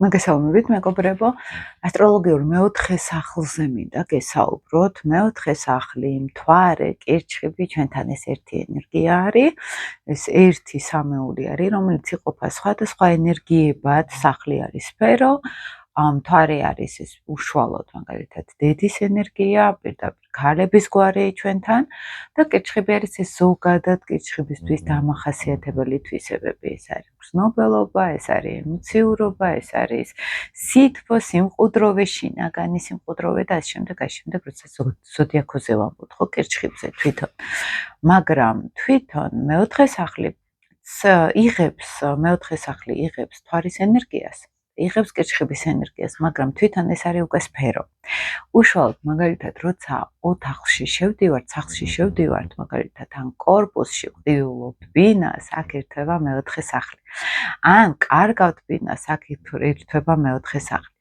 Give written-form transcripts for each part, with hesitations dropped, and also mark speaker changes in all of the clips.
Speaker 1: მოგესალმებით მეგობრებო, ასტროლოგიურ მეოთხე სახლზე მინდა გესაუბროთ. მეოთხე სახლი, მთვარე, კირჩხიბი, ჩვენთან ეს ერთი ენერგია არის, ეს ერთი სამეული არის, რომელიც იყოფა სხვადასხვა ენერგიებად, სახლი არის სფერო, მთვარე არის ეს უშუალოდ, მაგალითად, დედის ენერგია, პირდაპირ ქალების გვარი ჩვენთან და კირჩხიბი არის ეს ზოგადად კირჩხიბისთვის დამახასიათებელი თვისებები, ეს არის გრძნობელობა, ეს არის ემოციურობა, ეს არის სითბო, სიმყუდროვე, შინაგანი სიმყუდროვე და ამ შემდეგ, როცა ზოდიაქოზე ვამბობთ, ხო, კირჩხიბზე თვითონ. მაგრამ თვითონ მეოთხე სახლი იღებს მთვარის ენერგიას. იღებს კირჩხიბის ენერგიას, მაგრამ თვითონ ეს არის უკვე სფერო. უშუალოდ, მაგალითად, როცა ოთახში შევდივართ, სახლში შევდივართ, მაგალითად, ან კორპუსში ვყიულობთ ბინას, აქ ერთვება მეოთხე სახლი. ან კარგავთ ბინას, აქ ერთვება მეოთხე სახლი.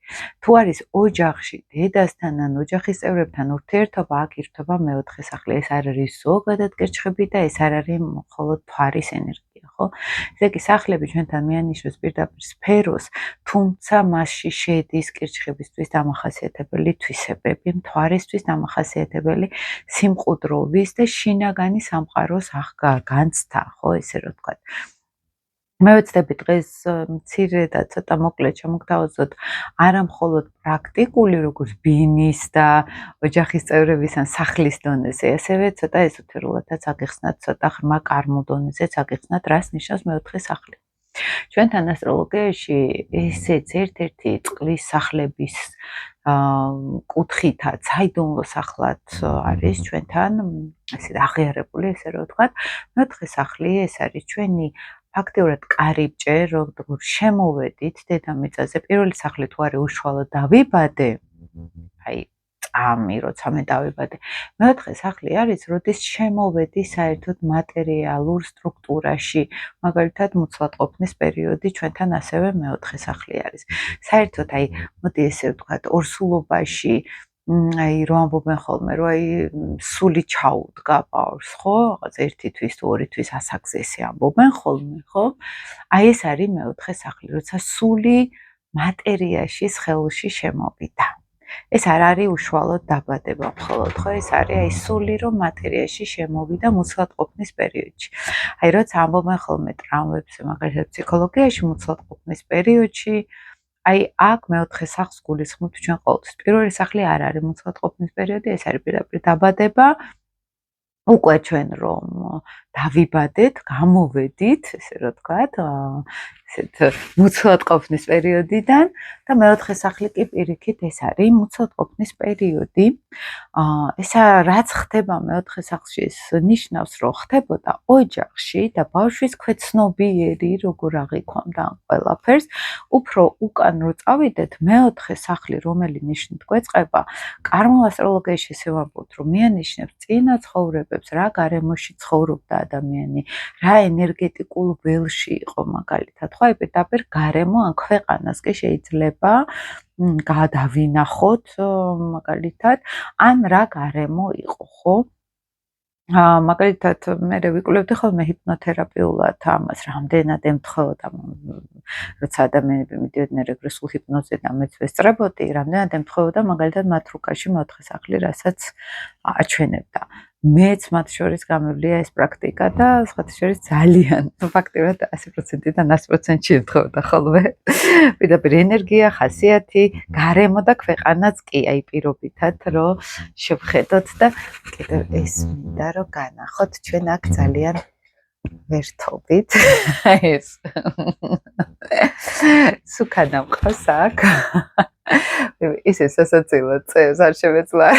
Speaker 1: თუ არის ოჯახში, დედასთან ან ოჯახის წევრებთან ურთიერთობა, აქ ერთვება მეოთხე სახლი. ეს არ არის ზოგადად კირჩხიბი და ეს არ არის მხოლოდ მთვარის ენერგია, ხო? ესე იგი, სახლები ჩვენთან მიანიშნებს პირდაპირ სფეროს, თუმცა მასში შედის კირჩხიბისთვის დამახასიათებელი თვისებები, მთვარისთვის დამახასიათებელი სიმყუდროვის და შინაგანი სამყაროს განცდა, ხო, ესე რომ ვთქვათ. მე ვეცდები დღეს მცირე და ცოტა მოკლედ ჩამოგთავაზოთ არა მხოლოდ პრაქტიკული, როგორც ბინის და ოჯახის წევრების ან სახლის დონეზე, ასევე ცოტა ეზოთერულადაც აგეხსნათ, ცოტა ღრმა კარმულ დონეზეც აგეხსნათ, რას ნიშნავს მეოთხე სახლი. ჩვენთან ასტროლოგიაში ესეც ერთ-ერთი წყლის სახლების კუთხითაც საიდუმლო სახლად არის ჩვენთან, ესე აღიარებული, ესე რომ ვთქვათ. მეოთხე სახლი ეს არის ჩვენი ფაქტიურად კარიბჭე, როგორ შემოვედით დედამიწაზე. პირველი სახლი თუ არის უშუალოდ დავიბადე, აი წამი, როცა მე დავიბადე. მეოთხე სახლი არის, როდის შემოვედი საერთოდ მატერიალურ სტრუქტურაში, მაგალითად, მუცლადყოფნის პერიოდი ჩვენთან ასევე მეოთხე სახლი არის. საერთოდ, აი, მოდი ესე ვთქვათ, ორსულობაში აი რომ ამბობენ ხოლმე, რომ აი სული ჩაუდგა ბავშვს, ხო? რაღაც ერთი თვის თუ ორი თვის ასაკზე ამბობენ ხოლმე, ხო? აი ეს არის მეოთხე სახლი, როცა სული მატერიაში, სხეულში შემოვიდა. ეს არ არის უშუალოდ დაბადება მხოლოდ, ხო? ეს არის აი სული, რომ მატერიაში შემოვიდა მუცლადყოფნის პერიოდში. აი როცა ამბობენ ხოლმე ტრავმებზე, მაგალითად ფსიქოლოგიაში მუცლადყოფნის პერიოდში, აი აქ მეოთხე სახლს გულისხმობთ ჩვენ ყოველთვის. პირველი სახლი არ არის მუცლადყოფნის პერიოდი, ეს არის პირდაპირ დაბადება. უკვე ჩვენ რომ დავიბადეთ, გამოვედით, ესე რომ ვთქვათ, ესეთ მუცლადყოფნის პერიოდიდან და მეოთხე სახლი კი პირიქით ეს არის მუცლადყოფნის პერიოდი. ესა რაც ხდება მეოთხე სახლში, ეს ნიშნავს, რომ ხდებოდა ოჯახში და ბავშვის ქვეცნობიერი, როგორ აღიქვამდა ამ ყველაფერს, უფრო უკან რო წავიდეთ, მეოთხე სახლი, რომელი ნიშნით გვეწყება, კარმულ ასტროლოგიაში ესე ვამბობთ, რომ მიანიშნებს წინა ცხოვრებებს, რა გარემოში ცხოვრობდა ადამიანი, რა ენერგეტიკულ ველში იყო მაგალითად, ხო, აი პირდაპირ გარემო ან ქვეყანას კი შეიძლება გადავინახოთ მაგალითად, ან რა გარემო იყო, ხო? მაგალითად, მე ვიკვლევდი ხოლმე ჰიპნოთერაპიულად ამას, რამდენად ემთხვეოდა, როცა ადამიანები მიდიოდნენ რეგრესულ ჰიპნოზზე და მეც ვესწრებოდი, რამდენად ემთხვეოდა მაგალითად მათ რუკაში მეოთხე სახლი, რასაც აჩვენებდა. მეც მათ შორის გამევლია ეს პრაქტიკა და სხვათა შორის ძალიან ფაქტიურად 100%-დან 100%-ში ემთხვეოდა ხოლმე. პირდაპირ ენერგია, ხასიათი, გარემო და ქვეყანაც კი, აი პირობითად, რომ შევხედოთ და კიდევ ეს მინდა რომ განახოთ ჩვენ აქ ძალიან ვერთობით. ეს სუქანა მყავს აქ. ისე სასაცილო წევს არ შემეწლა.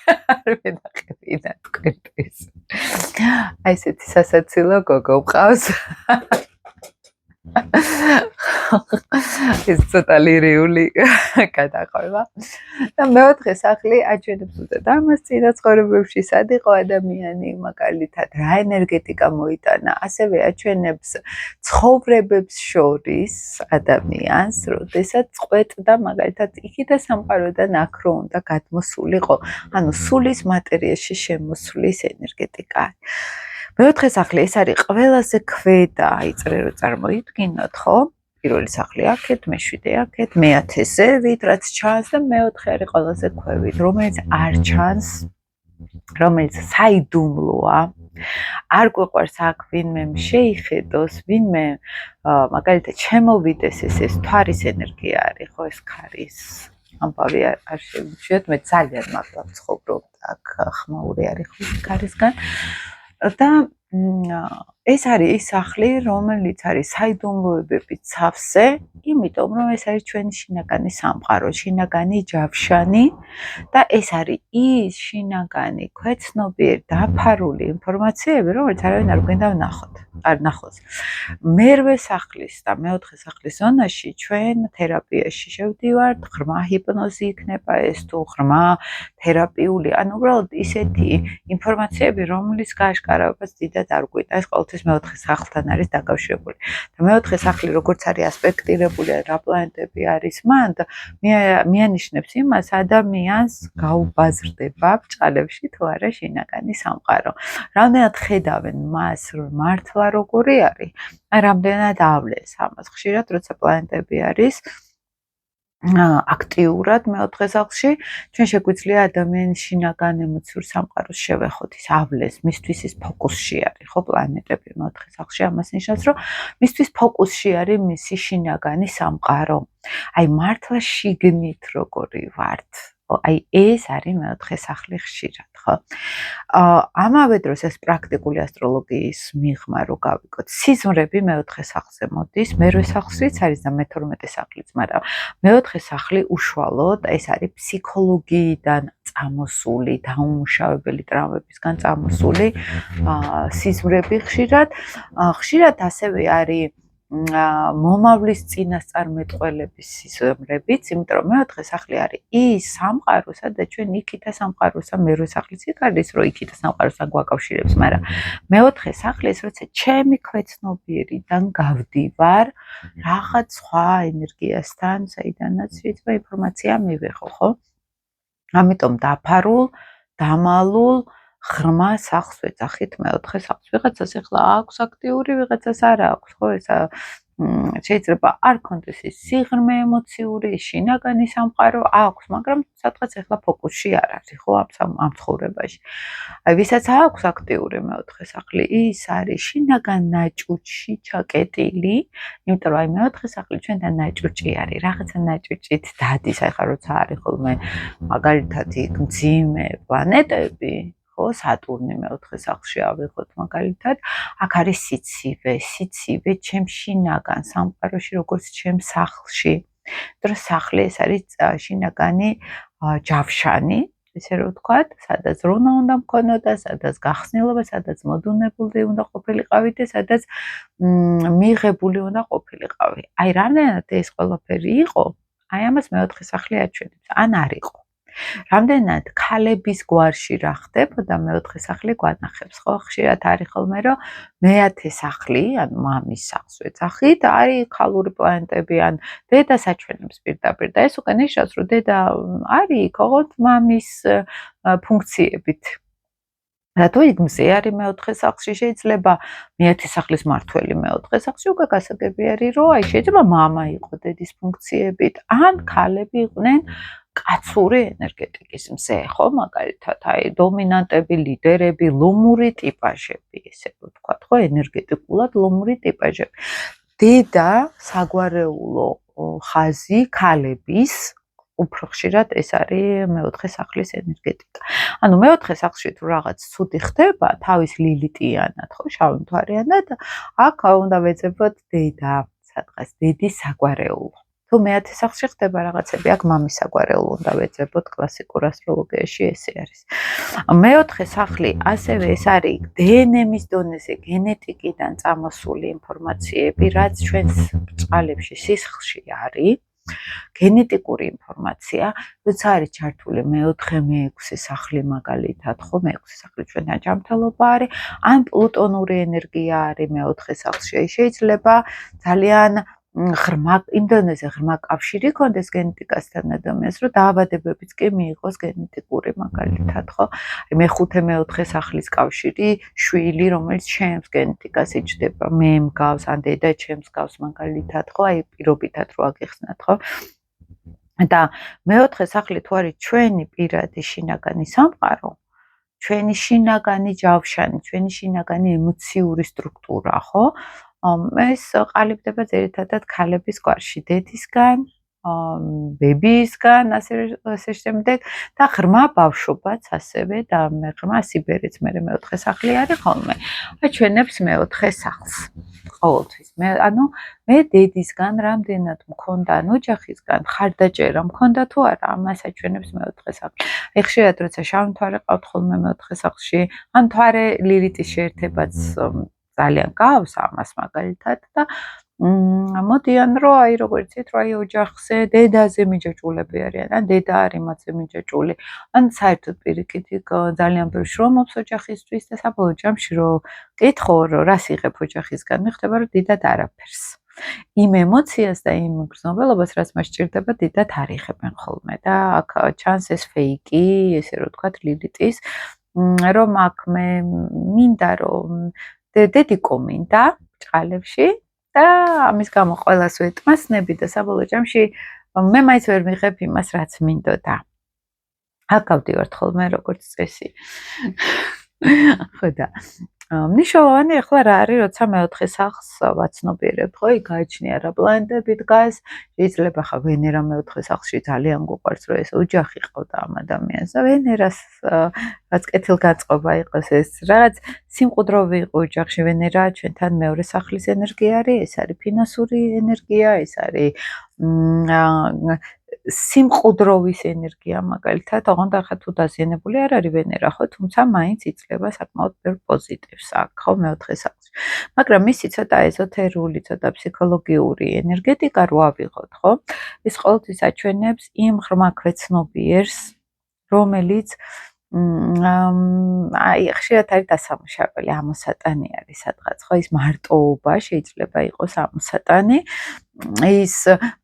Speaker 1: არ მენახებინა თქვენთვის. აი ესეთი სასაცილო გოგო მყავს. ეს ცოტა ლირიული გადაყვება. და მეოთხე სახლი აჩვენებს უბრალოდ ამას წინა ცხოვრებებში სად იყო ადამიანი, მაგალითად, რა ენერგეტიკა მოიტანა, ასევე აჩვენებს ცხოვრებებს შორის ადამიანს, როდესაც წყვეტდა მაგალითად იქით და სამყაროდან აქ რო უნდა გადმოსულიყო, ანუ სულის მატერიაში შემოსვლის ენერგეტიკა. მეოთხე სახლი ეს არის ყველაზე ქვედა, აი წრე რო წარმოიდგინოთ, ხო? პირველი სახლი აქეთ, მე-7 აქეთ, მე-10 ზევით, რაც ჩანს და მე-4 არის ყველაზე ქვევით, რომელიც არ ჩანს, რომელიც საიდუმლოა. არ გვიყვარს აქ ვინმე შეიხედოს, ვინმე მაგალითად შემოვიდეს ეს თვარის ენერგია არის, ხო ეს ქარის ამბავი არ შევიჩვიოთ, მე ძალიან მაგალითად ცხოვრობ აქ ხმაური არის ხო ქარისგან და ეს არის ის სახლი, რომელიც არის საიდუმლოებებით სავსე, იმიტომ რომ ეს არის ჩვენი შინაგანი სამყარო, შინაგანი ჯავშანი და ეს არის ის შინაგანი ქვეცნობიერი დაფარული ინფორმაციები, რომელიც არავინ არ გვინდა ნახოს. მერვე სახლის და მე-4 სახლის ზონაში ჩვენ თერაპიაში შევდივართ, ღრმა ჰიპნოზი იქნება ეს თუ ღრმა თერაპიული, ანუ უბრალოდ ისეთი ინფორმაციები, რომლის გააშკარავებას დიდად არ გვინდა. ეს ყოველთვის მე-4 სახლთან არის დაკავშირებული. და მე-4 სახლი როგორც არის ასპექტირებული, რა პლანეტები არის მან და მიანიშნებს იმას, ადამიანს გაუბაზრდება ბჭყალებში თუ არა შინაგანი სამყარო. რამდენად ხედავენ მას მართლა როგორი არის, რამდენად ავლეს ამას. ხშირად როცა პლანეტები არის აქტიურად მე-4 სახლში, ჩვენ შეგვიძლია ადამიანის შინაგან ემოციურ სამყაროს შევეხოთ, ის ავლეს, მისთვის ის ფოკუსში არის, ხო პლანეტები მე-4 სახლში, ამას ნიშნავს, რომ მისთვის ფოკუსში არის მისი შინაგანი სამყარო. აი მართლა შიგნით როგორი ვართ. აი ეს არის მე-4 სახლი ხშირად, ხო? ამავე დროს ეს პრაქტიკული ასტროლოგიის მიღმა რო გავიგოთ, სიზმრები მე-4 სახლზე მოდის, მერვე სახლშიც არის და მე-12 სახლიც, მაგრამ მე-4 სახლი უშუალოდ ეს არის ფსიქოლოგიიდან წამოსული, დაუმუშავებელი ტრავმებისგან წამოსული სიზმრები ხშირად ასევე არის მომავლის წინასწარმეტყველების სიზმრებიც, იმიტომ რომ მე-4 სახლი არის ის სამყარო, სადაც ჩვენ იქითა სამყაროსა მერვე სახლიც იქ არის, რომ იქითა სამყაროსთან გვაკავშირებს, მაგრამ მე-4 სახლი ეს როცა ჩემი ქვეცნობიერიდან გავდივარ რაღაც სხვა ენერგიასთან, საიდანაც შეიძლება ინფორმაცია მივიღო, ხო? ამიტომ დაფარულ, დამალულ ღრმა სახლს ვეძახით მე-4 სახლს. ვიღაცას ახლა აქვს აქტიური, ვიღაცას არ აქვს, ხო? ეს შეიძლება არ კონდეს ის სიღრმე ემოციური, შინაგანი სამყარო აქვს, მაგრამ სადღაც ახლა ფოკუსში არ არის, ხო, ამ ცხოვრებაში. აი, ვისაც აქვს აქტიური მე-4 სახლი, ის არის შინაგან ნაჭუჭში ჩაკეტილი, იმიტომ რომ აი მე-4 სახლი ჩვენთან ნაჭუჭი არის, რაღაცა ნაჭუჭით დადის, აი ხა როცა არის ხოლმე მაგალითად იქ მძიმე პლანეტები, ხო, სატურნი მე-4 სახლში ავიღოთ მაგალითად, აქ არის სიცივე ჩემ შინაგან სამყაროში, როგორც ჩემ სახლში. იმიტომ რომ სახლი ეს არის შინაგანი ჯავშანი, ესე რომ ვთქვათ, სადაც რონა უნდა მქონოდა, სადაც გახსნილობა, სადაც მოდუნებული უნდა ყოფილიყავი და სადაც მიღებული უნდა ყოფილიყავი. აი, რამდენად ეს ყველაფერი იყო, აი ამას მე-4 სახლი აჩვენებს, ან არ იყო. რამდენად ქალების გვარში რა ხდებოდა მე-4 სახლი გვანახებს, ხო? ხშირად არის ხოლმე, რომ მე-10 სახლი, ან მამის სახლს ვეძახით, არის ქალური პლანეტები, ან დედას აჩვენებს პირდაპირ და ეს უკვე ნიშნავს, რომ დედა არის ოღონდ მამის ფუნქციებით. რატო იქ მზე არის მე-4 სახლში, შეიძლება მე-10 სახლის მართველი მე-4 სახლში უკვე გასაგები არის, რომ აი შეიძლება მამა იყო დედის ფუნქციებით, ან ქალები იყვნენ კაცური ენერგეტიკის მზე, ხო, მაგალითად, აი დომინანტები, ლიდერები, ლომური ტიპაჟები, ესე ვთქვათ, ხო, ენერგეტიკულად ლომური ტიპაჟები. დედა საგვარეულო ხაზი ქალების უფრო ხშირად ეს არის მე-4 სახლის ენერგეტიკა. ანუ მე-4 სახლში თუ რაღაც ცუდი ხდება, თავის ლილიტიანად, ხო, შავი მთვარიანად, აქ უნდა ვეძებოთ დედა, სადღაც დედის საგვარეულო. თუ მე-10 სახლში ხდება რაღაცები, აქ მამის საგვარეულო უნდა ვეძებოთ, კლასიკურ ასტროლოგიაში ესე არის. მე-4 სახლი ასევე ეს არის დნმ-ის დონეზე გენეტიკიდან წამოსული ინფორმაციები, რაც ჩვენს ბჭყალებში სისხლში არის. გენეტიკური ინფორმაცია, როცა არის ჩართული მე-4, მე-6 სახლი მაგალითად, ხო, მე-6 სახლი ჩვენთან ჯანმრთელობა არის, ან პლუტონური ენერგია არის მე-4 სახლში. შეიძლება ძალიან იმ დონეზე ღრმა კავშირი ქონდეს გენეტიკასთან ადამიანს, რომ დაავადებებიც კი მიიღოს გენეტიკური მაგალითად, ხო? მე-5 მე-4 სახლის კავშირი, შვილი, რომელიც ჩემს გენეტიკას იჯდება, მე მსგავს, ან დედა ჩემს მსგავს მაგალითად, ხო? აი პირობითად რო აგიხსნათ, ხო? და მე-4 სახლი თუ არის ჩვენი პირადი შინაგანი სამყარო, ჩვენი შინაგანი ჯავშანი, ჩვენი შინაგანი ემოციური სტრუქტურა, ხო? ეს ყალიბდება ძირითადად ქალების გვარში, დედისგან, ბებიისგან, ასე შემდეგ და ღრმა ბავშვობაც ასევე და ღრმა სიბერიც მე-4 სახლი არის ხოლმე. აჩვენებს მე-4 სახლს. ყოველთვის. მე დედისგან რამდენად მქონდა, ან ოჯახისგან ხარდაჭერა მქონდა თუ არა, ამას აჩვენებს მე-4 სახლი. ხშირად როცა შავი მთვარე ყავთ ხოლმე მე-4 სახლში, ან მთვარე ლილიტის შეერთებაც ძალიან გავს ამას მაგალითად და მოდიან რომ აი როგორც იცით რომ აი ოჯახზე დედაზე მიჯაჭვულები არიან ან დედა არის მათზე მიჯაჭვული ან საერთოდ პირიქით ძალიან ბევრი შრომობს ოჯახისთვის და საბოლოო ჯამში რომ კითხო რომ რას იღებ ოჯახისგან მიხვდება რომ დიდად არაფერს იმ ემოციას და იმ გრძნობელობას რაც მას სჭირდება დიდად არ იღებენ ხოლმე და აქ ჩანს ეს ფეიკი ესე რომ ვთქვათ ლილიტის რომ აქ მე მინდა რომ დედიკო მინდა ჭყალებში და ამის გამო ყველას ვეტმასნები და საბოლოო ჯამში მე მაინც ვერ მიღებ იმას რაც მინდოდა. აქ გავდივართ ხოლმე როგორც წესი. ხო და მნიშვნელოვანი ახლა რა არის როცა მე-4 სახლს ვაცნობიერებთ ხო იქ გააჩნია რა პლანეტები დგას შეიძლება ხა ვენერა მე-4 სახლში ძალიან გვყვარს რომ ეს ოჯახი ყავდა ამ ადამიანს და ვენერას რაც კეთილგანწყობა იყოს ეს რაღაც სიმყუდროვი იყო ოჯახში ვენერა ჩვენთან მეორე სახლის ენერგია არის ეს არის ფინანსური ენერგია ეს არის სიმყუდროვის ენერგია მაგალითად, ოღონდ ახლა თუ დაზიანებული არ არის ვენერა, ხო, თუმცა მაინც იძლევა საკმაოდ ბევრ პოზიტივს აქ, ხო, მე-4 სახლში. მაგრამ მისი ცოტა ეზოთერული, ცოტა ფსიქოლოგიური ენერგეტიკა რო ავიღოთ, ხო? ეს ყოველთვის აჩვენებს იმ ღრმა ქვეცნობიერს, რომელიც აი ხშირად არის დასამუშავებელი, ამოსატანი არის სადღაც, ხო, ის მარტოობა შეიძლება იყოს ამოსატანი. ის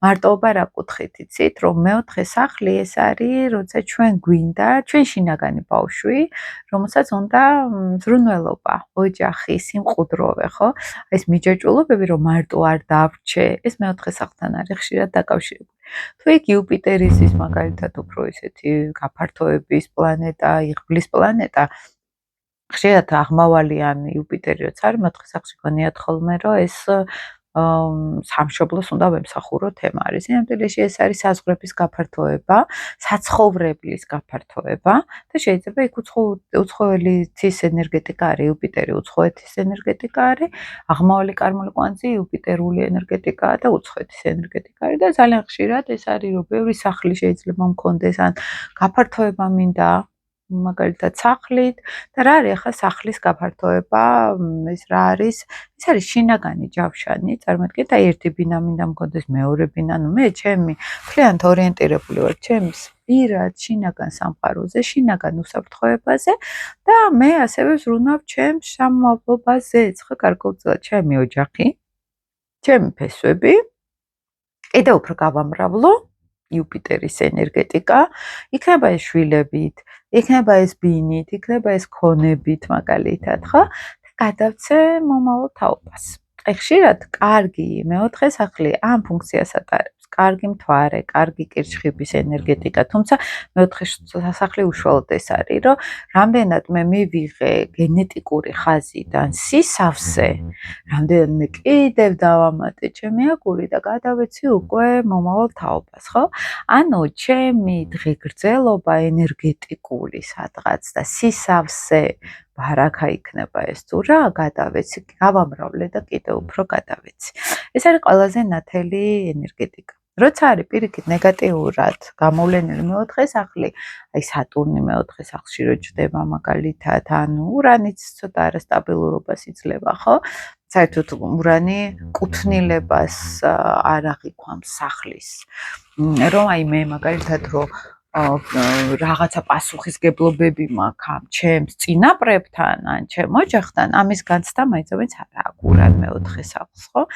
Speaker 1: მარტოობა რა კუთხით იცით, რომ მე-4 სახლი ეს არის, როცა ჩვენ გვინდა, ჩვენ შინაგანი ბავშვი, რომელსაც უნდა ზრუნველობა, ოჯახი, სიმყუდროვე, ხო? ეს მიჯაჭვულობები, რომ მარტო არ დავრჩე, ეს მე-4 სახლთან არის ხშირად დაკავშირებული. თუ იქ იუპიტერის ის მაგალითად უფრო ისეთი გაფართოების პლანეტა, იღბლის პლანეტა, ხშირად აღმავალიან იუპიტერი როცა არის მე-4 სახლში გონიათ ხოლმე, რომ ეს სამშობლოს უნდა ვემსახურო თემა არის. იმდენში ეს არის საზღვრების გაფართოება, საცხოვრებლის გაფართოება და შეიძლება იქ უცხოელეთის ენერგეტიკა არის, იუპიტერი უცხოეთის ენერგეტიკა არის, აღმავალი კარმული კვანძი იუპიტერული ენერგეტიკაა და უცხოეთის ენერგეტიკა არის და ძალიან ხშირად ეს არის, რომ ბევრი სახლი შეიძლება მქონდეს ან გაფართოება მინდა მაგალითად სახლით და რა არის ახლა სახლის გაფართოება ეს რა არის ეს არის შინაგანი ჯავშანი წარმოიდგინეთ აი ერთი ბინა მინდა მქონდეს მეორე ბინა ანუ მე ჩემი მთლიანად ორიენტირებული ვარ ჩემს პირად შინაგან სამყაროზე შინაგან უსაფრთხოებაზე და მე ასევე ვზრუნავ ჩემს სამმავლობაზეც ხო გარკვეულწილად ჩემი ოჯახი ჩემი ფესვები კიდევ უფრო გავამრავლო იუპიტერის ენერგეტიკა იქნება ეს შვილებით იქნება ეს ბინით, იქნება ეს ქონებით მაგალითად, ხო? გადავცე მომავალ თაობას. ხშირად კარგი მე-4 სახლი ამ ფუნქციას ატარებს. კარგი მთვარე, კარგი კირჩხიბის ენერგეტიკა, თუმცა მე-4 სახლი უშუალოდ ეს არის, რომ რამდენად მე მივიღე გენეტიკური ხაზიდან სისავსე, რამდენად მე კიდევ დავამატე ჩემი აგური და გადავეცი უკვე მომავალ თაობას, ხო? ანუ ჩემი დღეგრძელობა ენერგეტიკული სადღაც და სისავსე ბარაქა იქნება ეს თუ რა გადავეცი, გავამრავლე და კიდევ უფრო გადავეცი. ეს არის ყველაზე ნათელი ენერგეტიკა. როცა არის პირიქით ნეგატიურად გამოვლენილი მე-4 სახლი, აი სატურნი მე-4 სახლში რო ჯდება მაგალითად, ანუ ურანიც ცოტა არასტაბილურობას იძლევა, ხო? საერთოდ ურანი კუთვნილებას არ აღიქვამს სახლის. რომ აი მე მაგალითად რომ რაღაცა პასუხისგებლობები მაქვს ამ ჩემს წინაპრებთან, ან ჩემ ოჯახთან, ამის განცდა მაინც არ აგურან მეოთხე სახლს, ხო?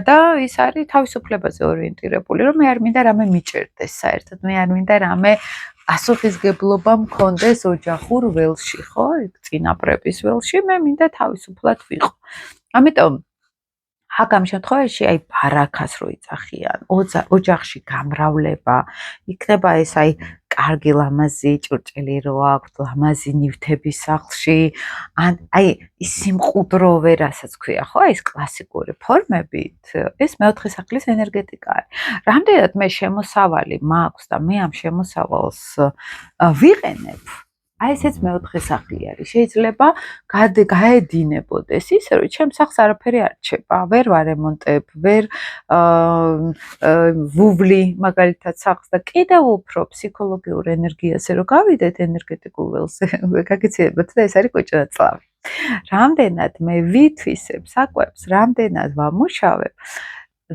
Speaker 1: და ის არის თავისუფლებაზე ორიენტირებული, რომ მე არ მინდა რამე მიჭერდეს საერთოდ, მე არ მინდა რამე პასუხისგებლობა მქონდეს ოჯახურ ველში, ხო? წინაპრების ველში, მე მინდა თავისუფლად ვიყო. ამიტომ აქ ამ შემთხვევაში აი ბარაქას რო იწახიან, ოჯახში გამრავლება, იქნება ეს აი კარგი ლამაზი ჭურჭელი რო აქვს, ლამაზი ნივთები სახლში, ან აი ის სიმყუდროვე, რასაც ქვია, ხო, ეს კლასიკური ფორმებით, ეს მეოთხე სახლის ენერგეტიკა არის. რამდენად მე შემოსავალი მაქვს და მე ამ შემოსავალს ვიყენებ, აი ესეც მეოთხე სახლი არის. შეიძლება გაედინებოდეს ისე, რომ ჩემ სახლს არაფერი არ რჩება, ვერ ვარემონტებ, ვერ ვუვლი მაგალითად სახლს და კიდევ უფრო ფსიქოლოგიურ ენერგიაზე რო გავიდეთ ენერგეტიკულ ველზე, გაგიცნობთ და ეს არის კოჭრაწლავი. რამდენად მე ვითვისებ საკვებს, რამდენად ვამუშავებ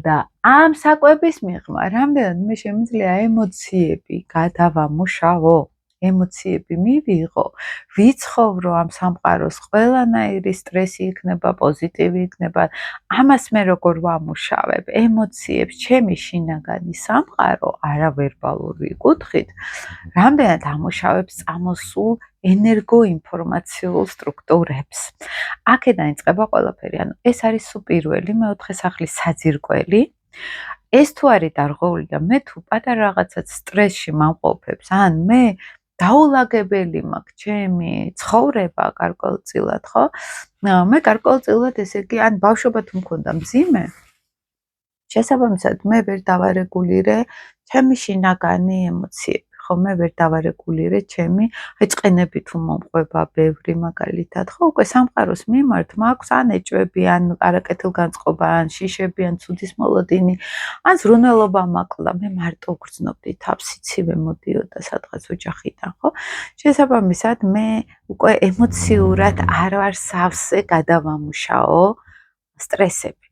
Speaker 1: და ამ საკვების მიღმა, რამდენად მე შემიძლია ემოციები გადავამუშავო. ემოციები მივიღო, ვიცხოვრო ამ სამყაროს ყველანაირი სტრესი იქნება, პოზიტივი იქნება, ამას მე როგორ ვამუშავებ, ემოციებს, ჩემი შინაგანი სამყარო, არავერბალური კუთხით, რამდენად ამუშავებს წამოსულ ენერგოინფორმაციულ სტრუქტურებს. აქედან იწყება ყველაფერი, ანუ ეს არის სუპირველი, მეოთხე სახლის საძირკველი. ეს თუ არის დარღვეული და მე თუ პატარა რაღაცად სტრესში მამყოფებს, ან მე დაულაგებელი მაქვს ჩემი ცხოვრება გარკვეულწილად, ხო? მე გარკვეულწილად ესე იგი, ან ბავშვობა თუ მქონდა მძიმე, შესაბამისად მე ვერ დავარეგულირე ჩემი შინაგანი ემოციები, ხო, მე ვერ დავარეგულირე ჩემი, აი წყენები თუ მომყვება ბევრი მაგალითად, ხო, უკვე სამყაროს მიმართ მაქვს ან ეჭვები, ან არაკეთილგანწყობა, ან შიშები, ან ცუდის მოლოდინი, ან ზრუნველობა მაკლდა, მე მარტო გრძნობდი თავს, სიცივე მოდიოდა სადღაც ოჯახიდან, ხო? შესაბამისად მე უკვე ემოციურად არ ვარ სავსე გადავამუშაო სტრესები.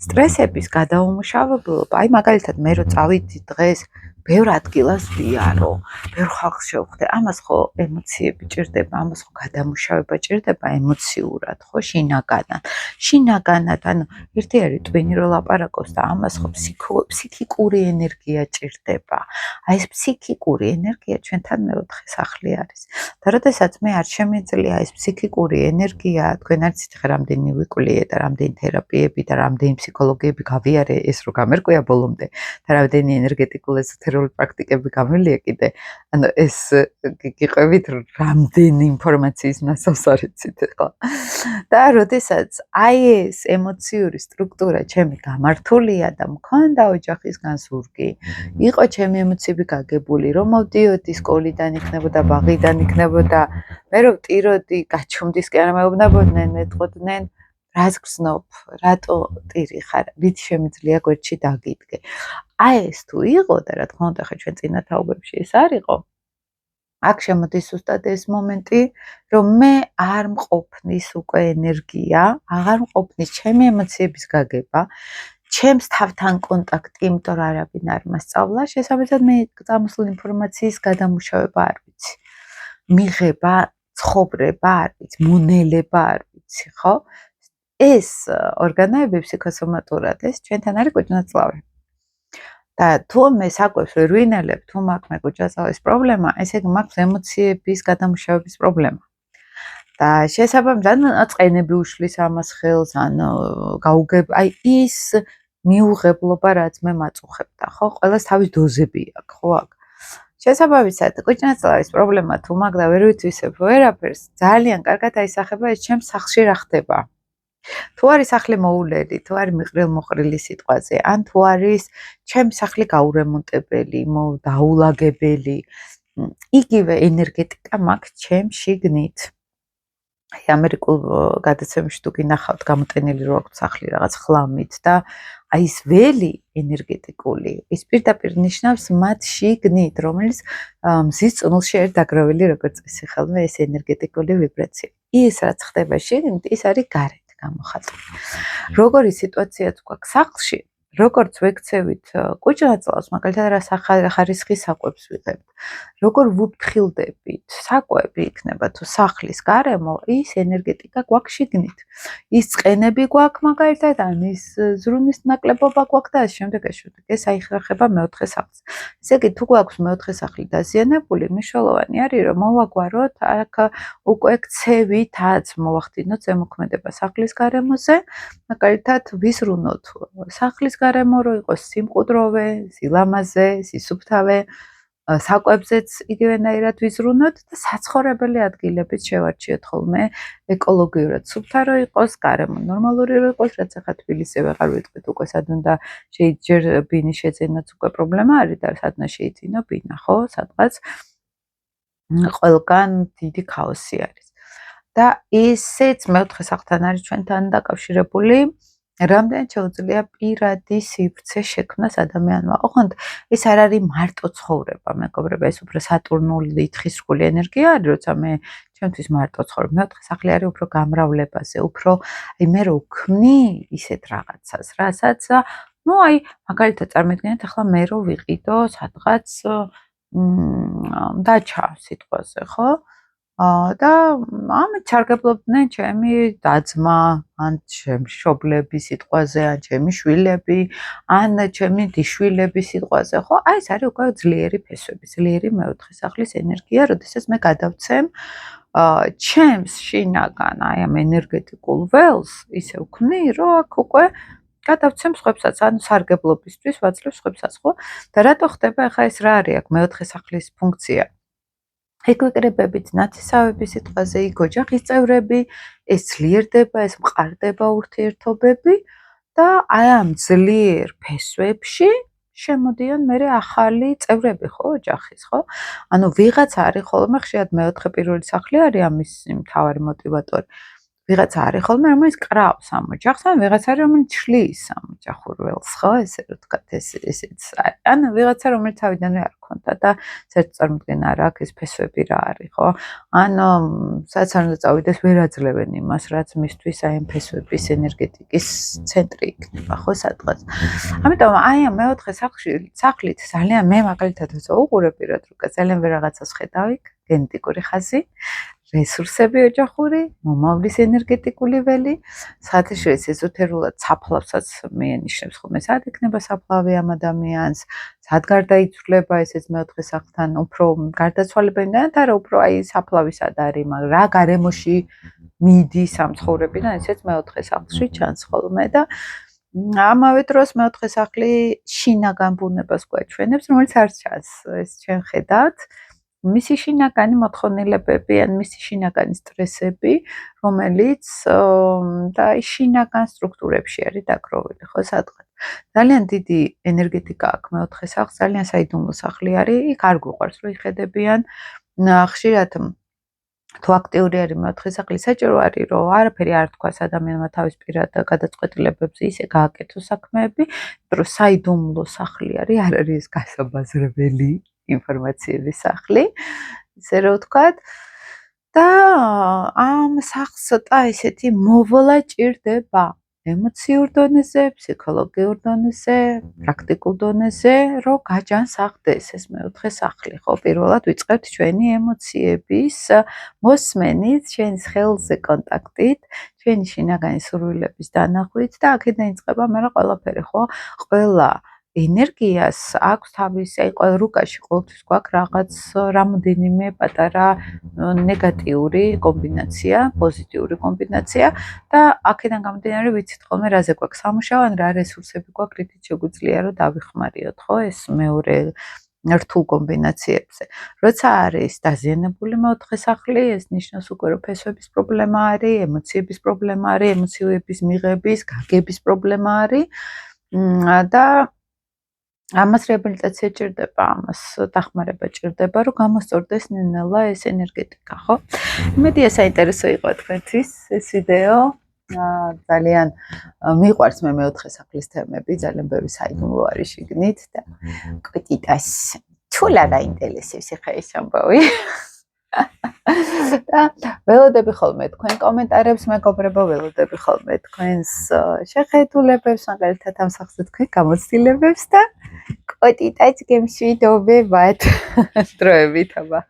Speaker 1: სტრესების გადაუმუშავებლობა, აი მაგალითად მე რო წავიდი დღეს ბევრ ადგილას ვიარო, ბევრ ხალხს შევხვდე, ამას ხო ემოციები ჭირდება, ამას ხო გადამუშავება ჭირდება ემოციურად, ხო, შინაგანად, ანუ ერთი არის ტვინი რო ლაპარაკობს და ამას ხო ფსიქიკური ენერგია ჭირდება. აი ეს ფსიქიკური ენერგია ჩვენთან მეოთხე სახლი არის. და როდესაც მე არ შემიძლია ეს ფსიქიკური ენერგია, თქვენ არ იცით ხა რამდენი ვიკვლიე და რამდენი თერაპიები და რამდენი ფსიქოლოგიები გავიარე ეს რო გამერკვია ბოლომდე და რამდენი ენერგეტიკულ ეზოთერიული პრაქტიკები გამელია კიდე, ანუ ეს გიყვებით რამდენი ინფორმაციის მასალს არ იცით ხო? და როდესაც აი ეს ემოციური სტრუქტურა ჩემი გამართულია და მქონდა ოჯახისგან ზურგი, იყო ჩემი ემოციები გაგებული, რომ მოვდიოდი სკოლიდან იქნებოდა, ბაღიდან იქნებოდა, მე რომ ტიროდი, გაჩუმდის კი არ მეუბნებოდნენ, მეტყოდნენ რას გრძნობ, რატო ტირი ხარ, რით შემიძლია გვერდში დაგიდგე. აი ეს თუ იყო და რა თქმა უნდა ხა ჩვენ წინა თაობებში ეს არ იყო. აქ შემოდის ზუსტად ეს მომენტი, რომ მე არ მყოფნის უკვე ენერგია, აღარ მყოფნის ჩემი ემოციების გაგება, ჩემს თავთან კონტაქტი, იმიტომ რომ არაფინ არ მასწავლა, შესაბამისად მე წამოსულ ინფორმაციის გადამუშავება არ ვიცი. მიღება, ცხოვრება არ ვიცი, მონელება არ ვიცი, ხო? ეს ორგანოები ფსიქოსომატურად ეს ჩვენთან არის კუჭნაწლავი. და თუ მე საკვებს ვერ ვინელებ, თუ მაქვს მე კუჭნაწლავის პრობლემა, ესე იგი მაქვს ემოციების გადამუშავების პრობლემა. და შესაბამისად, წყენები უშლის ამას ხელს, ან აი ის მიუღებლობა, რაც მე მაწუხებდა, ხო? ყველას თავის დოზები აქვს, ხო აქ? შესაბამისად, კუჭნაწლავის პრობლემა თუ მაქვს და ვერ ვითვისებ ვერაფერს, ძალიან კარგად აისახება ეს ჩემს სახლში რა ხდება. თუ არის სახლი მოულელი, თუ არის მიყრილ-მოყრილი სიტყვაზე, ან თუ არის ჩემი სახლი გაურემონტებელი, დაულაგებელი, იგივე ენერგეტიკა მაქვს ჩემს შიგნით. აი ამერიკულ გადაცემებში თუ გინახავთ გამოტენილი რო აქვს სახლი რაღაც ხლამით და აი ეს ველი ენერგეტიკული, ის პირდაპირ ნიშნავს მათ შიგნით, რომელიც მზის წნულში არის დაგროვილი როგორც წესი ხელმე ეს ენერგეტიკული ვიბრაცია. ის რაც ხდება შიგნით, ის არის გარეთ გამოხატული. როგორი სიტუაციაც გვაქვს სახლში, როგორც ვექცევით კუჭრაწლავს, მაგალითად რა ხარისხის საკვებს ვიღებთ. როგორ ვუფრთხილდებით, საკვები იქნება თუ სახლის გარემო, ის ენერგეტიკა გვაქვს შიგნით. ის წყენები გვაქვს მაგალითად, ან ის ზრუნვის ნაკლებობა გვაქვს და ამ შემდეგ. ეს აიხერხება მეოთხე სახლს. ესე იგი, თუ გვაქვს მეოთხე სახლი დაზიანებული, მნიშვნელოვანი არის, რომ მოვაგვაროთ აქ უკვე ქცევითაც მოვახდინოთ ზემოქმედება სახლის გარემოზე, მაგალითად ვიზრუნოთ სახლის გარემო, რომ იყოს სიმყუდროვე, სილამაზე, სისუფთავე, საკვებზეც იგივენაირად ვიზრუნოთ და საცხოვრებელი ადგილებიც შევარჩიოთ ხოლმე ეკოლოგიურად სუფთა რომ იყოს, გარემო ნორმალური რომ იყოს, რაც ახლა თბილისზე ვეღარ ვიტყვით უკვე სად უნდა ჯერ ბინის შეძენაც უკვე პრობლემა არის და სადნა შეიძინო ბინა, ხო, სადღაც ყველგან დიდი ქაოსი არის. და ისეც მეოთხე სახლთან არის ჩვენთან დაკავშირებული. რამდენად შეუძლია პირადი სივრცე შექმნას ადამიანმა. ოღონდ ეს არ არის მარტო ცხოვრება, მეგობრებო, ეს უფრო სატურნული თხისრგული ენერგია არის, როცა მე ჩემთვის მარტო ცხოვრება. მეოთხე სახლი არის უფრო გამრავლებაზე, უფრო აი მე რო ვქმნი ისეთ რაღაცას, რასაც მაგალითად წარმოიდგინეთ, ახლა მე რო ვიყიდო სადღაც დაჩა სიტყვაზე, ხო? და ამით სარგებლობდნენ ჩემი და-ძმა, ან ჩემი მშობლები სიტყვაზე, ან ჩემი შვილები, ან ჩემი დიშვილები სიტყვაზე, ხო? აი ეს არის უკვე ძლიერი ფესვები, ძლიერი მეოთხე სახლის ენერგია, როდესაც მე გადავცემ ჩემს შინაგან აი ამ ენერგეტიკულ ველს, ისე ვქმნი, რომ აქ უკვე გადავცემ სხვებსაც, ანუ სარგებლობისთვის ვაძლევ სხვებსაც, ხო? და რატო ხდება ახლა ეს რა არის აქ მეოთხე სახლის ფუნქცია? ეგვიკრებებით ნათესავების სიტყვაზე, იქ ოჯახის წევრები, ეს ძლიერდება, ეს მყარდება ურთიერთობები და აი ამ ძლიერ ფესვებში შემოდიან მერე ახალი წევრები, ხო, ოჯახის, ხო? ანუ ვიღაცა არის ხოლმე ხშირად მეოთხე პირველი სახლი არის ამის მთავარი მოტივატორი. ვიღაცა არის ხოლმე, რომელიც კრავს ამ ოჯახს, ან ვიღაცა არის, რომელიც შლის ამ ოჯახურ ველს, ხო, ესე რომ ვთქვათ, ესეც არის. ან ვიღაცა, რომელიც თავიდანვე არ ქონდა და საერთოდ წარმოდგენა არ აქვს ეს ფესვები რა არის, ხო? ან სადაც არ უნდა წავიდეს, ვერ აძლევენ იმას, რაც მისთვის აი ამ ფესვების ენერგეტიკის ცენტრი იქნება, ხო, სადღაც. ამიტომ აი ამ მეოთხე სახლით ძალიან მე მაგალითად ვუყურებ პირად, რომ ძალიან ვერ რაღაცას ხედავი, გენეტიკური ხაზი. რესურსები ოჯახური, მომავლის ენერგეტიკული ველი, საერთაშორისო ეზოთერულად საფლავსაც მეენიშნებს ხოლმე, სად იქნება საფლავი ამ ადამიანს, სად გარდაიცვლება ესეც მეოთხე სახლთან, უფრო გარდაცვალებიდან და რა უფრო აი საფლავი სად არის, მაგრამ რა გარემოში მიდის ამ ცხოვრებიდან, ესეც მეოთხე სახლში ჩანს ხოლმე და ამავე დროს მეოთხე სახლი შინაგან ბუნებას გვაჩვენებს, რომელიც არ ჩანს, ეს ჩვენ ხედავთ. მისი შინაგანი მოთხოვნილებები, ან მისი შინაგანი სტრესები, რომელიც და შინაგან სტრუქტურებში არის დაგროვილი, ხო, სადღაც. ძალიან დიდი ენერგეტიკა აქვს მეოთხე სახლს, ძალიან საიდუმლო სახლი არის, იქ არ გვიყვარს რომ იხედებიან. ხშირად თუ აქტიური არის მეოთხე სახლი, საჭირო არის რომ არაფერი არ თქვას ადამიანმა თავის პირად გადაწყვეტილებებზე, ისე გააკეთოს საქმეები, რომ საიდუმლო სახლი არის, არ არის ეს გასაბაზრებელი ინფორმაციების სახლი, ისე რომ ვთქვათ. და ამ სახლს ცოტა ისეთი მოვლა ჭირდება ემოციურ დონეზე, ფსიქოლოგიურ დონეზე, პრაქტიკულ დონეზე, რომ გაჯანსაღდეს ეს მეოთხე სახლი, ხო? პირველად ვიწყებთ ჩვენი ემოციების მოსმენით, ჩვენი ხელზე კონტაქტით, ჩვენი შინაგანი სურვილების დანახვით და აქედან იწყება მე ყველაფერი, ხო? ყველა ენერგიას აქვს თავისი, აი ყველა რუკაში ყოველთვის გვაქვს რაღაც რამოდენიმე პატარა ნეგატიური კომბინაცია, პოზიტიური კომბინაცია და აქედან გამომდინარე ვიცით ხოლმე რაზე გვაქვს სამუშაო, ან რა რესურსები გვაქვს, რითიც შეგვიძლია რომ დავიხმარიოთ, ხო, ეს მეორე რთულ კომბინაციებზე. როცა არის დაზიანებული მეოთხე სახლი, ეს ნიშნავს უკვე რომ ფესვების პრობლემა არის, ემოციების პრობლემა არის, ემოციების მიღების, გაგების პრობლემა არის და ამას რეაბილიტაცია ჭირდება, ამას დახმარება ჭირდება, რომ გამოსწორდეს ნელა ეს ენერგეტიკა, ხო? იმედია საინტერესო იყო თქვენთვის ეს ვიდეო. ძალიან მიყვარს მე მეოთხე სახლის თემები, ძალიან ბევრი საიდუმლო არის შიგნით და კვიტიტას თულა გაინტერესებს ხა ეს ამბავი. და ველოდები ხოლმე თქვენ კომენტარებს, მეგობრებო, ველოდები ხოლმე თქვენს შეხედულებებს, მაგალითად ამ სახზე თქვენ გამოცდილებებს და კოტიტაც გემშვიდობებათ. დროებით, აბა.